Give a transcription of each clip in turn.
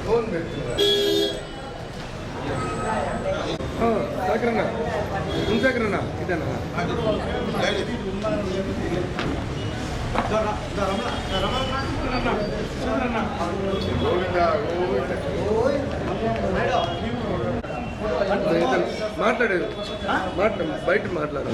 Phone సాకరన్నా సాకరన్నా ఇదన్నా మాట్లాడేది బయట మాట్లాడారు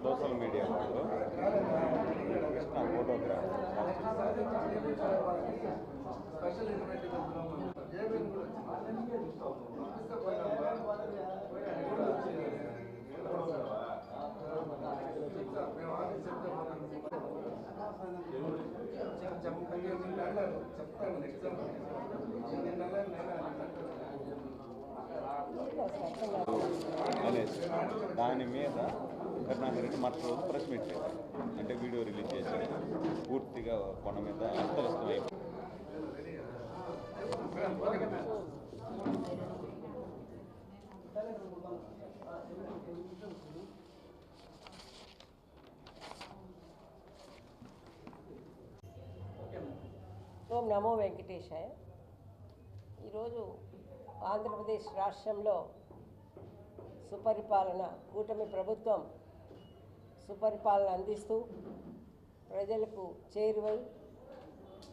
సోషల్ మీడియా వాళ్ళు కృష్ణ ఫోటోగ్రాఫర్ దాని మీద కరుణాకరెడ్డి మరుసటి రోజు ప్రెస్ మీట్ చేశారు. అంటే వీడియో రిలీజ్ చేశారు. పూర్తిగా కొండ మీద అస్తవ్యస్తమైంది. ఓం నమో వెంకటేశాయ. ఈరోజు ఆంధ్రప్రదేశ్ రాష్ట్రంలో సుపరిపాలన కూటమి ప్రభుత్వం సుపరిపాలన అందిస్తూ ప్రజలకు చేరువై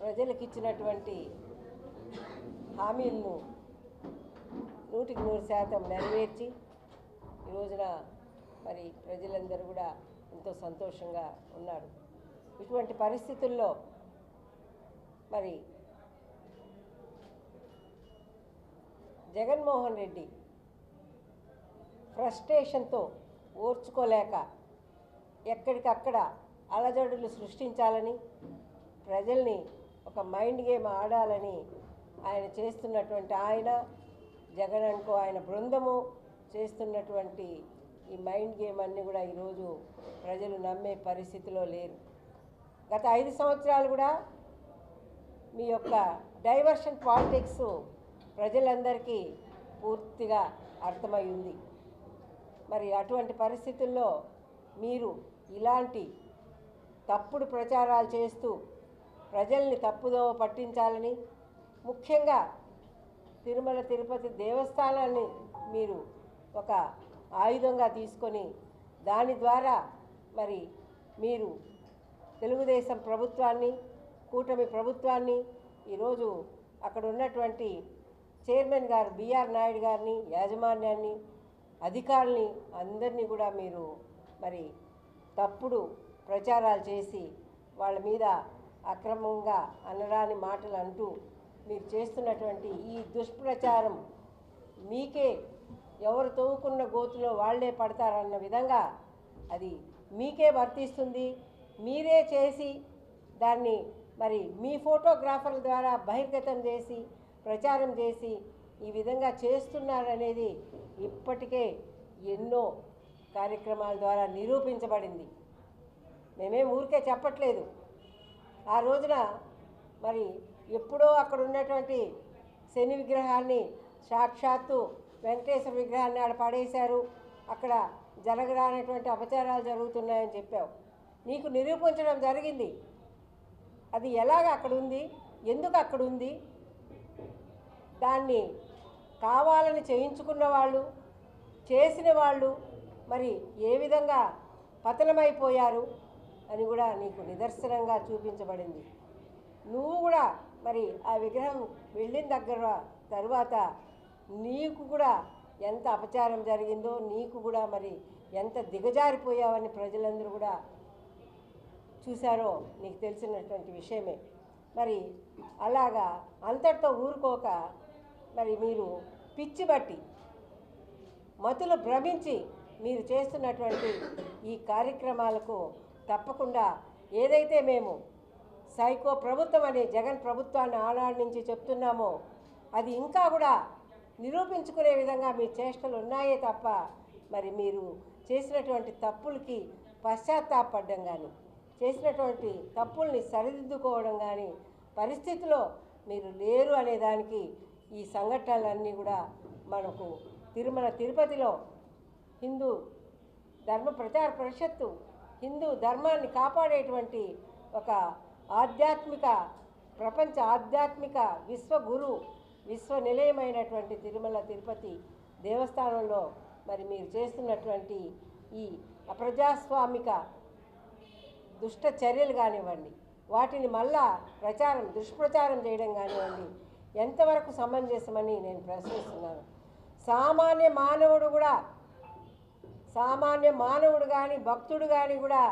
ప్రజలకు ఇచ్చినటువంటి హామీలను 100% నెరవేర్చి ఈ రోజున మరి ప్రజలందరూ కూడా ఎంతో సంతోషంగా ఉన్నారు. ఇటువంటి పరిస్థితుల్లో మరి జగన్మోహన్ రెడ్డి ఫ్రస్ట్రేషన్తో ఓర్చుకోలేక ఎక్కడికక్కడ అలజడులు సృష్టించాలని ప్రజల్ని ఒక మైండ్ గేమ్ ఆడాలని ఆయన చేస్తున్నటువంటి జగన్ అనుకో ఆయన బృందము చేస్తున్నటువంటి ఈ మైండ్ గేమ్ అన్నీ కూడా ఈరోజు ప్రజలు నమ్మే పరిస్థితిలో లేరు. గత 5 సంవత్సరాలు కూడా మీ యొక్క డైవర్షన్ పాలిటిక్స్ ప్రజలందరికీ పూర్తిగా అర్థమై ఉంది. మరి అటువంటి పరిస్థితుల్లో మీరు ఇలాంటి తప్పుడు ప్రచారాలు చేస్తూ ప్రజల్ని తప్పుదోవ పట్టించాలని, ముఖ్యంగా తిరుమల తిరుపతి దేవస్థానాన్ని మీరు ఒక ఆయుధంగా తీసుకొని దాని ద్వారా మరి మీరు తెలుగుదేశం ప్రభుత్వాన్ని కూటమి ప్రభుత్వాన్ని ఈరోజు అక్కడ ఉన్నటువంటి చైర్మన్ గారు బిఆర్ నాయుడు గారిని యాజమాన్యాన్ని అధికారుల్ని అందరినీ కూడా మీరు మరి తప్పుడు ప్రచారాలు చేసి వాళ్ళ మీద అక్రమంగా అనరాని మాటలు అంటూ మీరు చేస్తున్నటువంటి ఈ దుష్ప్రచారం మీకే ఎవరు తవ్వుకున్న గోతులో వాళ్లే పడతారన్న విధంగా అది మీకే వర్తిస్తుంది. మీరే చేసి దాన్ని మరి మీ ఫోటోగ్రాఫర్ల ద్వారా బహిర్గతం చేసి ప్రచారం చేసి ఈ విధంగా చేస్తున్నారనేది ఇప్పటికే ఎన్నో కార్యక్రమాల ద్వారా నిరూపించబడింది. మేమేం ఊరికే చెప్పట్లేదు. ఆ రోజున మరి ఎప్పుడో అక్కడ ఉన్నటువంటి శని విగ్రహాన్ని సాక్షాత్తు వెంకటేశ్వర విగ్రహాన్ని ఆడ పడేశారు, అక్కడ జరగరానటువంటి అపచారాలు జరుగుతున్నాయని చెప్పావు. నీకు నిరూపించడం జరిగింది. అది ఎలాగ అక్కడ ఉంది, ఎందుకు అక్కడ ఉంది, దాన్ని కావాలని చేయించుకున్న వాళ్ళు చేసిన వాళ్ళు మరి ఏ విధంగా పతనమైపోయారు అని కూడా నీకు నిదర్శనంగా చూపించబడింది. నువ్వు కూడా మరి ఆ విగ్రహం వెళ్ళిన తర్వాత నీకు కూడా ఎంత అపచారం జరిగిందో, నీకు కూడా మరి ఎంత దిగజారిపోయావని ప్రజలందరూ కూడా చూశారో నీకు తెలిసినటువంటి విషయమే. మరి అలాగా అంతటితో ఊరుకోక మరి మీరు పిచ్చి బట్టి మతులు భ్రమించి మీరు చేస్తున్నటువంటి ఈ కార్యక్రమాలకు తప్పకుండా ఏదైతే మేము సైకో ప్రభుత్వం అనే జగన్ ప్రభుత్వాన్ని ఆనాడు నుంచి చెప్తున్నామో అది ఇంకా కూడా నిరూపించుకునే విధంగా మీ చేష్టలు ఉన్నాయే తప్ప మరి మీరు చేసినటువంటి తప్పులకి పశ్చాత్తాపడడం కానీ, చేసినటువంటి తప్పుల్ని సరిదిద్దుకోవడం కానీ పరిస్థితిలో మీరు లేరు అనేదానికి ఈ సంఘటనలన్నీ కూడా మనకు తిరుమల తిరుపతిలో హిందూ ధర్మ ప్రచార పరిషత్తు హిందూ ధర్మాన్ని కాపాడేటువంటి ఒక ఆధ్యాత్మిక ప్రపంచ ఆధ్యాత్మిక విశ్వగురు విశ్వ నిలయమైనటువంటి తిరుమల తిరుపతి దేవస్థానంలో మరి మీరు చేస్తున్నటువంటి ఈ అప్రజాస్వామిక దుష్ట చర్యలు కానివ్వండి, వాటిని మళ్ళా దుష్ప్రచారం చేయడం కానివ్వండి ఎంతవరకు సమంజసమని నేను ప్రశ్నిస్తున్నాను. సామాన్య మానవుడు కానీ భక్తుడు కానీ కూడా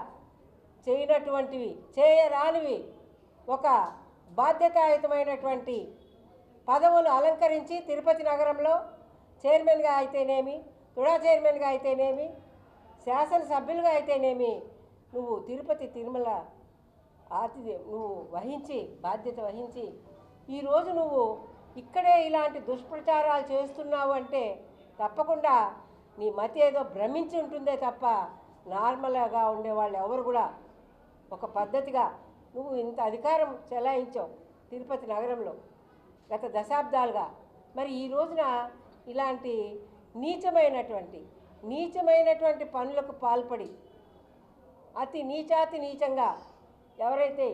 చేయనటువంటివి, చేయరానివి ఒక బాధ్యతాయుతమైనటువంటి పదవులు అలంకరించి తిరుపతి నగరంలో చైర్మన్గా అయితేనేమి, తుడా చైర్మన్గా అయితేనేమి, శాసనసభ్యులుగా అయితేనేమి నువ్వు తిరుమల నువ్వు బాధ్యత వహించి ఈరోజు నువ్వు ఇక్కడే ఇలాంటి దుష్ప్రచారాలు చేస్తున్నావు అంటే తప్పకుండా నీ మతి ఏదో భ్రమించి ఉంటుందే తప్ప నార్మల్గా ఉండేవాళ్ళు ఎవరు కూడా ఒక పద్ధతిగా నువ్వు ఇంత అధికారం చెలాయించావు తిరుపతి నగరంలో గత దశాబ్దాలుగా. మరి ఈ రోజున ఇలాంటి నీచమైనటువంటి పనులకు పాల్పడి అతి నీచంగా ఎవరైతే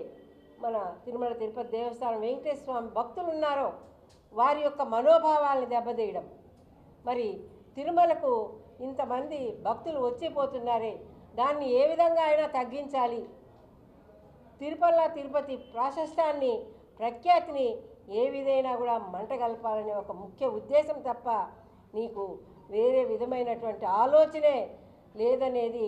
మన తిరుమల తిరుపతి దేవస్థానం వెంకటేశ్వర స్వామి భక్తులు ఉన్నారో వారి యొక్క మనోభావాలను దెబ్బతీయడం, మరి తిరుమలకు ఇంతమంది భక్తులు వచ్చిపోతున్నారే దాన్ని ఏ విధంగా అయినా తగ్గించాలి, తిరుపతి ప్రాశస్త్యాన్ని ప్రఖ్యాతిని ఏ విధైనా కూడా మంటగలపాలనే ఒక ముఖ్య ఉద్దేశం తప్ప నీకు వేరే విధమైనటువంటి ఆలోచనే లేదనేది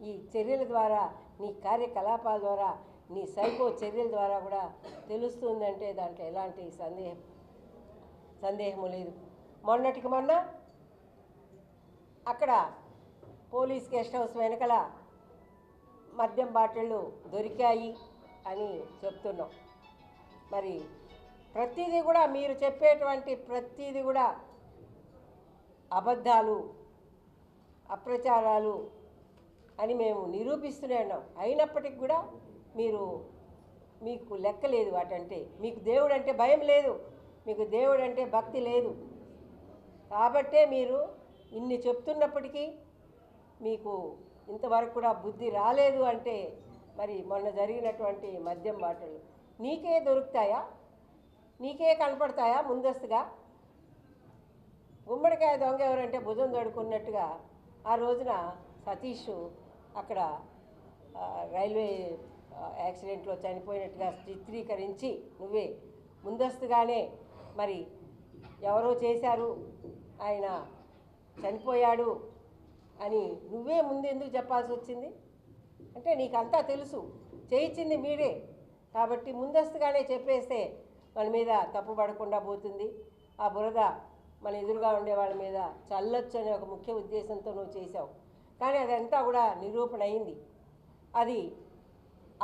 ఈ చర్యల ద్వారా, నీ కార్యకలాపాల ద్వారా, నీ సైకో చర్యల ద్వారా కూడా తెలుస్తుందంటే దాంట్లో ఎలాంటి సందేహము లేదు. మొన్నటికి మొన్న అక్కడ పోలీస్ గెస్ట్ హౌస్ వెనకల మద్యం బాటిళ్ళు దొరికాయి అని చెప్తున్నాం. మరి ప్రతిదీ కూడా మీరు చెప్పేటువంటి ప్రతిదీ కూడా అబద్ధాలు, అప్రచారాలు అని మేము నిరూపిస్తూనే ఉన్నాం. అయినప్పటికీ కూడా మీకు లెక్క లేదు వాటంటే. మీకు దేవుడు అంటే భయం లేదు, మీకు దేవుడు అంటే భక్తి లేదు. కాబట్టే మీరు ఇన్ని చెప్తున్నప్పటికీ మీకు ఇంతవరకు కూడా బుద్ధి రాలేదు అంటే మరి మొన్న జరిగినటువంటి మద్యం బాటలు నీకే దొరుకుతాయా, నీకే కనపడతాయా ముందస్తుగా? గుమ్మడికాయ దొంగ ఎవరంటే భుజం దొడుకున్నట్టుగా ఆ రోజున సతీష్ అక్కడ రైల్వే యాక్సిడెంట్లో చనిపోయినట్టుగా చిత్రీకరించి నువ్వే ముందస్తుగానే మరి ఎవరో చేశారు, ఆయన చనిపోయాడు అని నువ్వే ముందు ఎందుకు చెప్పాల్సి వచ్చింది? అంటే నీకంతా తెలుసు, చేయించింది మీరే. కాబట్టి ముందస్తుగానే చెప్పేస్తే మన మీద తప్పు పడకుండా పోతుంది, ఆ బురద మన ఎదురుగా ఉండే వాళ్ళ మీద చల్లొచ్చు అనే ఒక ముఖ్య ఉద్దేశంతో నువ్వు చేసావు. కానీ అదంతా కూడా నిరూపణ అయింది. అది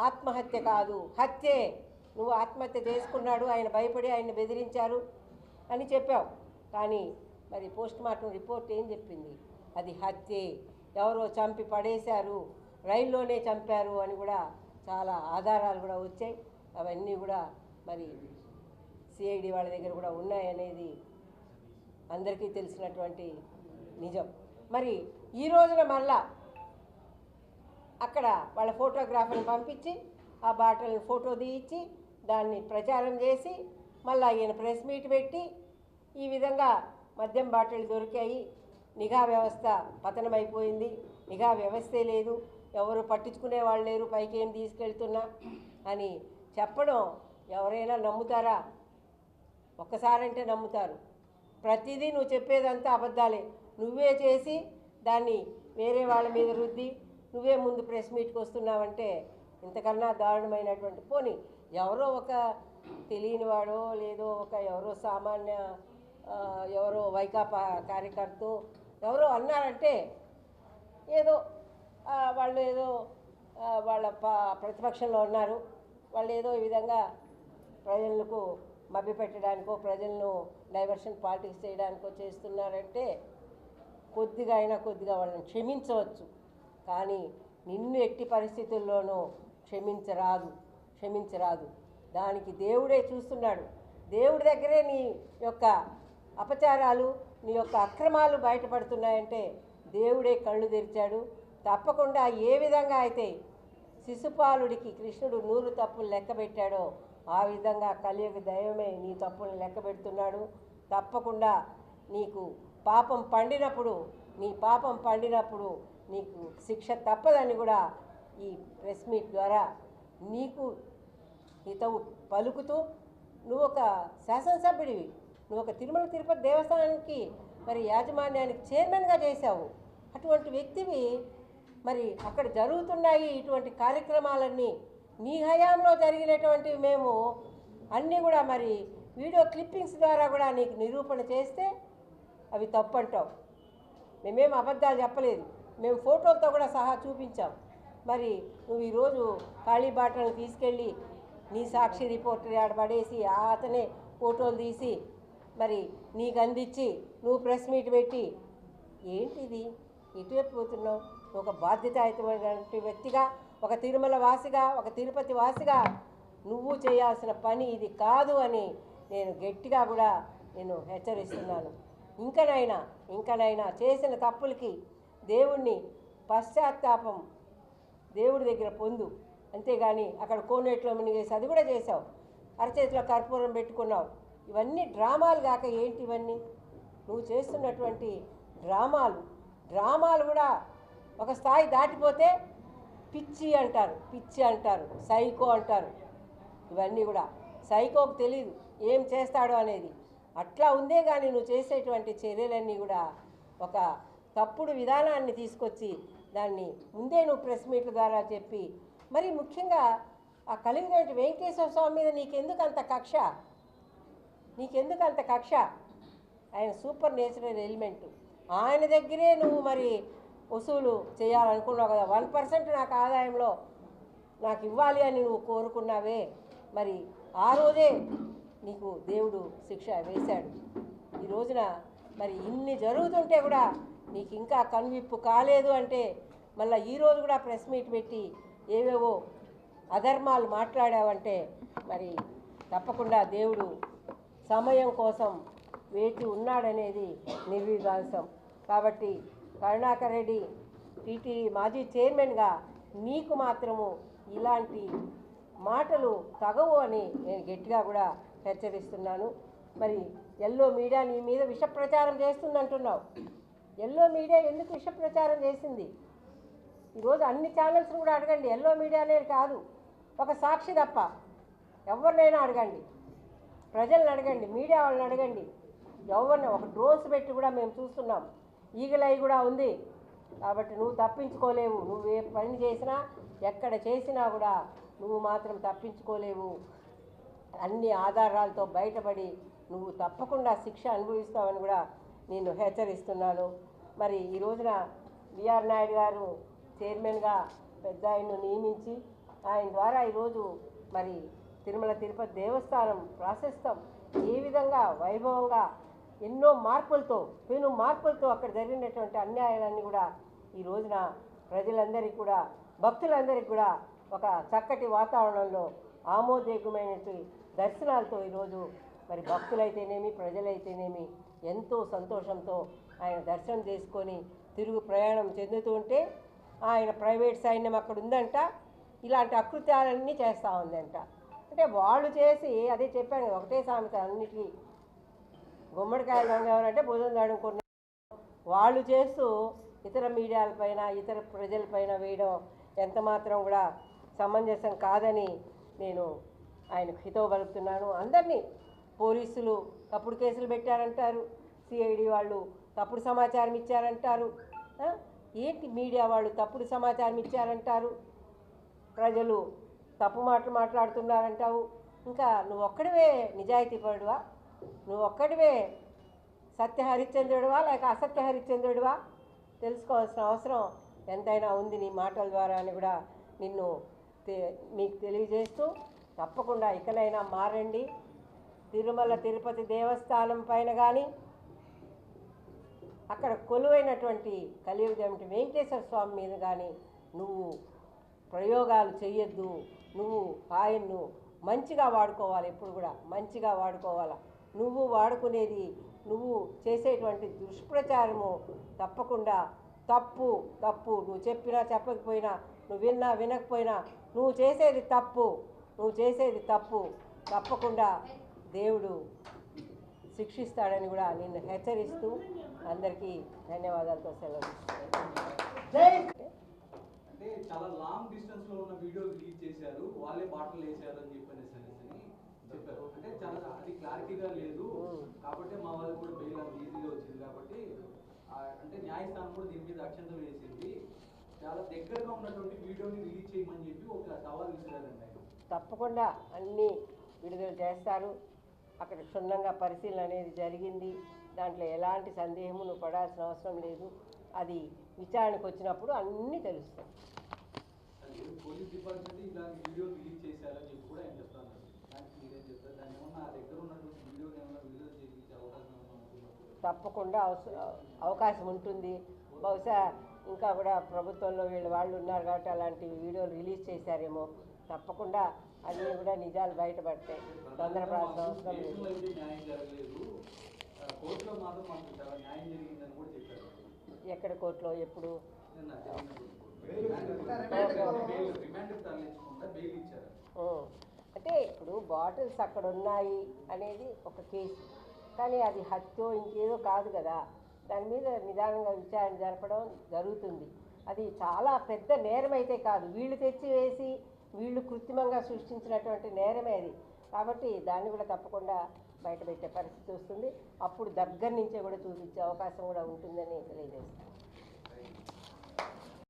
ఆత్మహత్య కాదు, హత్యే. నువ్వు ఆత్మహత్య చేసుకున్నాడు, ఆయన భయపడి ఆయన్ని బెదిరించారు అని చెప్పావు. కానీ మరి పోస్ట్మార్టం రిపోర్ట్ ఏం చెప్పింది? అది హత్యే, ఎవరో చంపి పడేశారు, రైల్లోనే చంపారు అని కూడా చాలా ఆధారాలు కూడా వచ్చాయి. అవన్నీ కూడా మరి సిఐడి వాళ్ళ దగ్గర కూడా ఉన్నాయనేది అందరికీ తెలిసినటువంటి నిజం. మరి ఈ రోజున మళ్ళా అక్కడ వాళ్ళ ఫోటోగ్రాఫర్ని పంపించి ఆ బాటల్ని ఫోటో తీయించి దాన్ని ప్రచారం చేసి మళ్ళీ ఈయన ప్రెస్ మీట్ పెట్టి ఈ విధంగా మద్యం బాటిల్ దొరికాయి, నిఘా వ్యవస్థ పతనమైపోయింది, నిఘా వ్యవస్థే లేదు, ఎవరు పట్టించుకునే వాళ్ళు లేరు, పైకి ఏం తీసుకెళ్తున్నా అని చెప్పడం ఎవరైనా నమ్ముతారా? ఒక్కసారంటే నమ్ముతారు. ప్రతిదీ నువ్వు చెప్పేదంతా అబద్ధాలే. నువ్వే చేసి దాన్ని వేరే వాళ్ళ మీద రుద్ది నువ్వే ముందు ప్రెస్ మీట్కి వస్తున్నావంటే ఇంతకన్నా దారుణమైనటువంటి పోనీ ఎవరో ఒక తెలియని వాడో లేదో ఒక ఎవరో సామాన్య ఎవరో వైకాపా కార్యకర్త ఎవరో అన్నారంటే ఏదో వాళ్ళు ఏదో వాళ్ళ ప్రతిపక్షంలో ఉన్నారు, వాళ్ళు ఏదో ఈ విధంగా ప్రజలకు మభ్యపెట్టడానికో ప్రజలను డైవర్షన్ పాలిటిక్స్ చేయడానికో చేస్తున్నారంటే కొద్దిగా వాళ్ళని క్షమించవచ్చు. కానీ నిన్ను ఎట్టి పరిస్థితుల్లోనూ క్షమించరాదు. దానికి దేవుడే చూస్తున్నాడు. దేవుడి దగ్గరే నీ యొక్క అపచారాలు, నీ యొక్క అక్రమాలు బయటపడుతున్నాయంటే దేవుడే కళ్ళు తెరిచాడు. తప్పకుండా ఏ విధంగా అయితే శిశుపాలుడికి కృష్ణుడు 100 తప్పులు లెక్క పెట్టాడో ఆ విధంగా కలియుగ దైవమే నీ తప్పులను లెక్క పెడుతున్నాడు. తప్పకుండా నీకు పాపం పండినప్పుడు నీకు శిక్ష తప్పదని కూడా ఈ ప్రెస్ మీట్ ద్వారా నీకు హితవు పలుకుతూ నువ్వు ఒక శాసనసభ్యుడివి, నువ్వు ఒక తిరుమల తిరుపతి దేవస్థానానికి మరి యాజమాన్యానికి చైర్మన్గా చేశావు. అటువంటి వ్యక్తివి మరి అక్కడ జరుగుతున్నాయి ఇటువంటి కార్యక్రమాలన్నీ నీ హయాంలో జరిగినటువంటివి మేము అన్నీ కూడా మరి వీడియో క్లిప్పింగ్స్ ద్వారా కూడా నీకు నిరూపణ చేస్తే అవి తప్పు అంటావు. మేమేం అబద్ధాలు చెప్పలేదు, మేము ఫోటోలతో కూడా సహా చూపించాం. మరి నువ్వు ఈరోజు కాళీబాటలను తీసుకెళ్ళి నీ సాక్షి రిపోర్టర్ ఆడ పడేసి అతనే ఫోటోలు తీసి మరి నీకు అందించి నువ్వు ప్రెస్ మీట్ పెట్టి ఏంటిది? ఎటువైపు పోతున్నావు? ఒక బాధ్యతాయుతమైనటువంటి వ్యక్తిగా, ఒక తిరుమల వాసిగా, ఒక తిరుపతి వాసిగా నువ్వు చేయాల్సిన పని ఇది కాదు అని నేను గట్టిగా కూడా నేను హెచ్చరిస్తున్నాను. ఇంకనైనా చేసిన తప్పులకి దేవుణ్ణి పశ్చాత్తాపం దేవుడి దగ్గర పొందు. అంతేగాని అక్కడ కోనేట్లో మునిగేసి అది కూడా చేసావు, అరచేతిలో కర్పూరం పెట్టుకున్నావు. ఇవన్నీ డ్రామాలు కాక ఏంటి ఇవన్నీ? నువ్వు చేస్తున్నటువంటి డ్రామాలు కూడా ఒక స్థాయి దాటిపోతే పిచ్చి అంటారు, సైకో అంటారు. ఇవన్నీ కూడా సైకోకు తెలియదు ఏం చేస్తాడో అనేది. అట్లా ఉందే కానీ నువ్వు చేసేటువంటి చర్యలన్నీ కూడా ఒక తప్పుడు విధానాన్ని తీసుకొచ్చి దాన్ని ముందే నువ్వు ప్రెస్ మీట్ల ద్వారా చెప్పి మరి ముఖ్యంగా ఆ కలిగినటువంటి వెంకటేశ్వర స్వామి మీద నీకెందుకు అంత కక్ష? ఆయన సూపర్ నేచురల్ ఎలిమెంట్. ఆయన దగ్గరే నువ్వు మరి వసూలు చేయాలనుకున్నావు కదా. 1% నాకు ఆదాయంలో నాకు ఇవ్వాలి అని నువ్వు కోరుకున్నావే, మరి ఆ రోజే నీకు దేవుడు శిక్ష వేశాడు. ఈ రోజున మరి ఇన్ని జరుగుతుంటే కూడా నీకు ఇంకా కనువిప్పు కాలేదు అంటే మళ్ళీ ఈరోజు కూడా ప్రెస్ మీట్ పెట్టి ఏవేవో అధర్మాలు మాట్లాడావంటే మరి తప్పకుండా దేవుడు సమయం కోసం వేచి ఉన్నాడనేది నిర్వివాదం. కాబట్టి కరుణాకర్ రెడ్డి టీటీడీ మాజీ చైర్మన్గా నీకు మాత్రము ఇలాంటి మాటలు తగవు అని నేను గట్టిగా కూడా హెచ్చరిస్తున్నాను. మరి ఎల్లో మీడియా నీ మీద విష ప్రచారం చేస్తుందంటున్నావు. ఎల్లో మీడియా ఎందుకు విష ప్రచారం చేసింది? ఈరోజు అన్ని ఛానల్స్ని కూడా అడగండి, ఎల్లో మీడియానే కాదు, ఒక సాక్షి తప్ప ఎవరినైనా అడగండి, ప్రజలను అడగండి, మీడియా వాళ్ళని అడగండి, ఎవరిని ఒక డ్రోన్స్ పెట్టి కూడా మేము చూస్తున్నాం. ఈగలై కూడా ఉంది. కాబట్టి నువ్వు తప్పించుకోలేవు. నువ్వు ఏ పని చేసినా ఎక్కడ చేసినా కూడా నువ్వు మాత్రం తప్పించుకోలేవు. అన్ని ఆధారాలతో బయటపడి నువ్వు తప్పకుండా శిక్ష అనుభవిస్తావని కూడా నేను హెచ్చరిస్తున్నాను. మరి ఈ రోజున బిఆర్ నాయుడు గారు చైర్మన్గా పెద్ద ఆయన్ను నియమించి ఆయన ద్వారా ఈరోజు మరి తిరుమల తిరుపతి దేవస్థానం ప్రాశస్త్యం ఏ విధంగా వైభవంగా ఎన్నో పెను మార్పులతో అక్కడ జరిగినటువంటి అన్యాయాలన్నీ కూడా ఈ రోజున ప్రజలందరికీ కూడా భక్తులందరికీ కూడా ఒక చక్కటి వాతావరణంలో ఆమోదయోగ్యమైనటువంటి దర్శనాలతో ఈరోజు మరి భక్తులైతేనేమి ప్రజలైతేనేమి ఎంతో సంతోషంతో ఆయన దర్శనం చేసుకొని తిరుగు ప్రయాణం చెందుతూ ఉంటే ఆయన ప్రైవేట్ సైన్యం అక్కడ ఉందంట, ఇలాంటి అకృత్యాలన్నీ చేస్తూ ఉందంట. అంటే వాళ్ళు చేసి అదే చెప్పాను, ఒకటే సామెత అన్నిటికీ గుమ్మడికాయలు దొంగ భుజం దడుకున్న వాళ్ళు చేస్తూ ఇతర మీడియాలపైన ఇతర ప్రజలపైన వేయడం ఎంత మాత్రం కూడా సమంజసం కాదని నేను ఆయనకు హితవు పలుకుతున్నాను. అందరినీ పోలీసులు తప్పుడు కేసులు పెట్టారంటారు, సిఐడి వాళ్ళు తప్పుడు సమాచారం ఇచ్చారంటారు, ఏంటి మీడియా వాళ్ళు తప్పుడు సమాచారం ఇచ్చారంటారు, ప్రజలు తప్పు మాటలు మాట్లాడుతున్నారంటావు. ఇంకా నువ్వు ఒక్కడివే నిజాయితీపరుడువా? నువ్వు ఒక్కడివే సత్య హరిశ్చంద్రుడివా లేక అసత్య హరిశ్చంద్రుడివా? తెలుసుకోవాల్సిన అవసరం ఎంతైనా ఉంది నీ మాటల ద్వారా అని కూడా నిన్ను మీకు తెలియజేస్తూ, తప్పకుండా ఇకనైనా మారండి. తిరుమల తిరుపతి దేవస్థానం పైన కానీ అక్కడ కొలువైనటువంటి కలియుగ వెంకటేశ్వర స్వామి మీద కానీ నువ్వు ప్రయోగాలు చేయొద్దు. నువ్వు ఆయన్ను మంచిగా వాడుకోవాలి, ఎప్పుడు కూడా మంచిగా వాడుకోవాలి. నువ్వు వాడుకునేది, నువ్వు చేసేటువంటి దుష్ప్రచారము తప్పకుండా తప్పు. నువ్వు చెప్పినా చెప్పకపోయినా, నువ్వు విన్నా వినకపోయినా నువ్వు చేసేది తప్పు. తప్పకుండా దేవుడు శిక్షిస్తాడని కూడా నిన్ను హెచ్చరిస్తూ అందరికీ ధన్యవాదాలతో సెలవు. అంటే చాలా లాంగ్ డిస్టెన్స్ లో ఉన్న వీడియో రిలీజ్ చేశారు, వాళ్ళే బాటలు వేసారు అని చెప్పారు. అంటే చాలా అది క్లారిటీగా లేదు కాబట్టి మా వాళ్ళు కూడా బెయిల్ అంత ఈజీగా వచ్చింది కాబట్టి అంటే న్యాయస్థానం కూడా దీని మీద అక్షంతలు వేసింది. చాలా దగ్గరగా ఉన్నటువంటి వీడియోని రిలీజ్ చేయమని చెప్పి ఒక సవాల్ విసిరారండి ఆయన. తప్పకుండా అన్నీ విడుదల చేస్తారు. అక్కడ క్షుణ్ణంగా పరిశీలన అనేది జరిగింది. దాంట్లో ఎలాంటి సందేహము నువ్వు పడాల్సిన అవసరం లేదు. అది విచారణకు వచ్చినప్పుడు అన్నీ తెలుస్తాయి. పోలీస్ డిపార్ట్మెంట్ ఇలాంటి వీడియో రిలీజ్ చేశారని చెప్పి కూడా ఆయన చెప్తాను. దానికి మీరేం చెప్తారు? దాని ఏమన్నా ఆ దగ్గర ఉన్నటువంటి వీడియో ఏమన్నా విడుదల చేయించే అవకాశం ఏమన్నా ఉంటుందా? తప్పకుండా అవకాశం ఉంటుంది. బహుశా ఇంకా కూడా ప్రభుత్వంలో వాళ్ళు ఉన్నారు కాబట్టి అలాంటి వీడియోలు రిలీజ్ చేశారేమో. తప్పకుండా అన్నీ కూడా నిజాలు బయటపడతాయి. తొందరపడాల్సిన అవసరం లేదు. న్యాయం జరగలేదు, కోర్టులో మాత్రం మాకు చాలా న్యాయం జరిగిందని కూడా చెప్పారు. ఎక్కడ కోర్టులో ఎప్పుడు? అంటే ఇప్పుడు బాటిల్స్ అక్కడ ఉన్నాయి అనేది ఒక కేసు, కానీ అది హత్యో ఇంకేదో కాదు కదా. దాని మీద నిదానంగా విచారణ జరపడం జరుగుతుంది. అది చాలా పెద్ద నేరం అయితే కాదు, వీళ్ళు తెచ్చి వేసి వీళ్ళు కృత్రిమంగా సృష్టించినటువంటి నేరమే అది. కాబట్టి దాన్ని కూడా తప్పకుండా బయటపెట్టే పరిస్థితి వస్తుంది. అప్పుడు దగ్గర నుంచే కూడా చూపించే అవకాశం కూడా ఉంటుందని తెలియజేస్తాను.